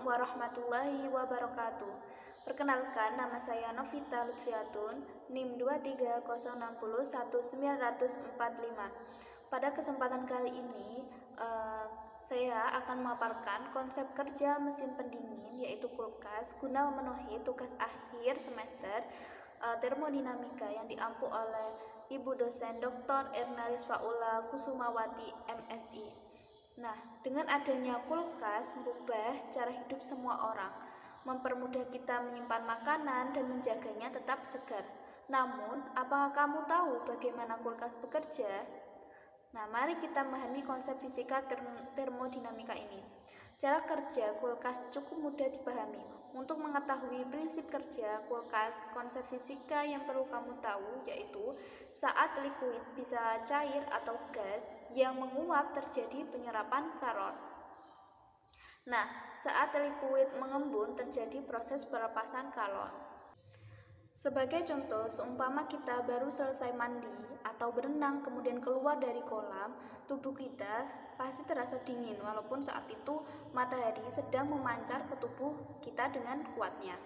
warahmatullahi wabarakatuh. Perkenalkan, nama saya Novita Lutfiatun, NIM 230601945. Pada kesempatan kali ini, saya akan memaparkan konsep kerja mesin pendingin, yaitu kulkas, guna memenuhi tugas akhir semester termodinamika yang diampu oleh Ibu dosen Dr. Ernalis Faula Kusumawati, MSI. Nah, dengan adanya kulkas merubah cara hidup semua orang, mempermudah kita menyimpan makanan dan menjaganya tetap segar. Namun, apakah kamu tahu bagaimana kulkas bekerja? Nah, mari kita memahami konsep fisika termodinamika ini. Cara kerja kulkas cukup mudah dipahami. Untuk mengetahui prinsip kerja kulkas, konsep fisika yang perlu kamu tahu yaitu saat liquid bisa cair atau gas yang menguap terjadi penyerapan kalor. Nah, saat liquid mengembun terjadi proses pelepasan kalor. Sebagai contoh, seumpama kita baru selesai mandi atau berenang kemudian keluar dari kolam, tubuh kita pasti terasa dingin walaupun saat itu matahari sedang memancar ke tubuh kita dengan kuatnya.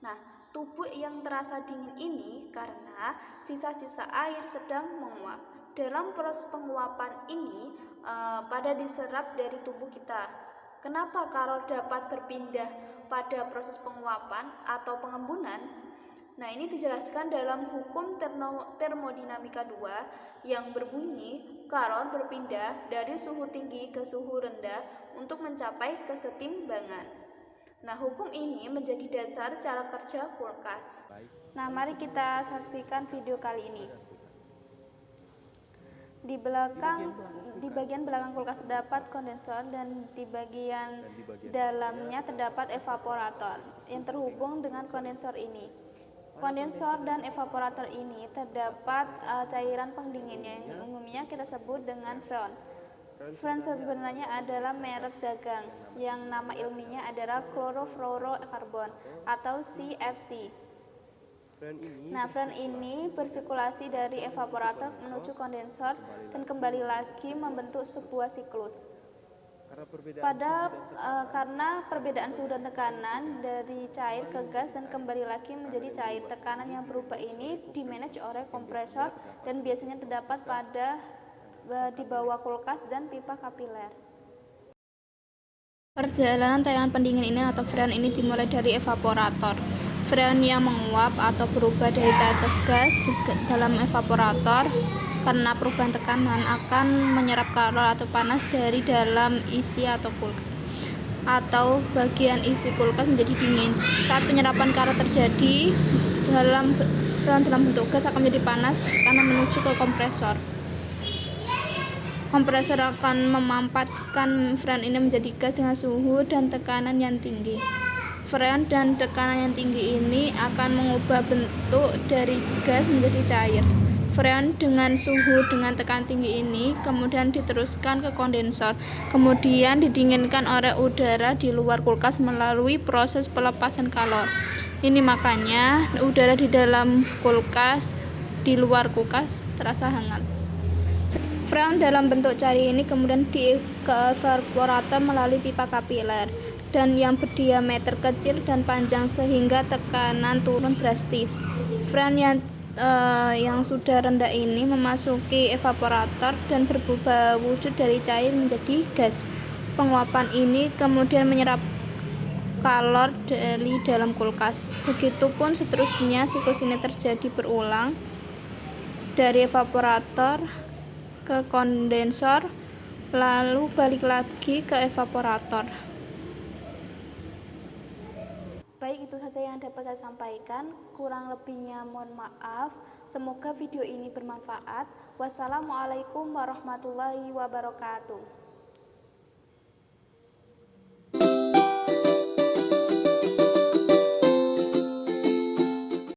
Nah, tubuh yang terasa dingin ini karena sisa-sisa air sedang menguap. Dalam proses penguapan ini pada diserap dari tubuh kita. Kenapa kalor dapat berpindah pada proses penguapan atau pengembunan? Nah, ini dijelaskan dalam hukum termodinamika 2 yang berbunyi kalor berpindah dari suhu tinggi ke suhu rendah untuk mencapai kesetimbangan. Nah, hukum ini menjadi dasar cara kerja kulkas. Nah, mari kita saksikan video kali ini. Di bagian belakang kulkas terdapat kondensor dan di bagian dalamnya terdapat evaporator yang terhubung dengan kondensor ini. Kondensor dan evaporator ini terdapat cairan pendinginnya yang umumnya kita sebut dengan freon. Freon sebenarnya adalah merek dagang yang nama ilmiahnya adalah chlorofluorokarbon atau CFC. Nah, freon ini bersirkulasi dari evaporator menuju kondensor dan kembali lagi membentuk sebuah siklus. Karena perbedaan suhu dan tekanan dari cair ke gas dan kembali lagi menjadi cair, tekanan yang berubah ini dimanage oleh kompresor dan biasanya terdapat di bawah kulkas dan pipa kapiler. Perjalanan cairan pendingin ini atau freon ini dimulai dari evaporator. Freon yang menguap atau berubah dari cair ke gas dalam evaporator karena perubahan tekanan akan menyerap kalor atau panas dari dalam isi atau kulkas atau bagian isi kulkas menjadi dingin. Saat penyerapan kalor terjadi, freon dalam bentuk gas akan menjadi panas karena menuju ke kompresor. Kompresor akan memampatkan freon ini menjadi gas dengan suhu dan tekanan yang tinggi. Freon dan tekanan yang tinggi ini akan mengubah bentuk dari gas menjadi cair. Freon dengan suhu dengan tekanan tinggi ini kemudian diteruskan ke kondensor, kemudian didinginkan oleh udara di luar kulkas melalui proses pelepasan kalor. Ini makanya udara di dalam kulkas, di luar kulkas terasa hangat. Freon dalam bentuk cair ini kemudian ke evaporator melalui pipa kapiler dan yang berdiameter kecil dan panjang sehingga tekanan turun drastis. Freon yang sudah rendah ini memasuki evaporator dan berubah wujud dari cair menjadi gas. Penguapan ini kemudian menyerap kalor dari dalam kulkas. Begitupun seterusnya siklus ini terjadi berulang dari evaporator ke kondensor lalu balik lagi ke evaporator. Baik, itu saja yang dapat saya sampaikan. Kurang lebihnya mohon maaf. Semoga video ini bermanfaat. Wassalamualaikum warahmatullahi wabarakatuh.